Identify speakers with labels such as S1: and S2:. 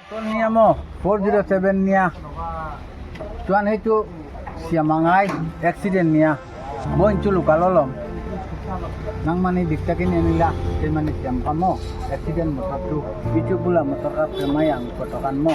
S1: Motor niya mo, 407 niya. Tuan itu siya mangai accident niya. Muncul kalolom. Nang mani diktakin nila, kay mani siyam kamo. Accident motor tu, itu pula motor kap kemayang kotokan mo.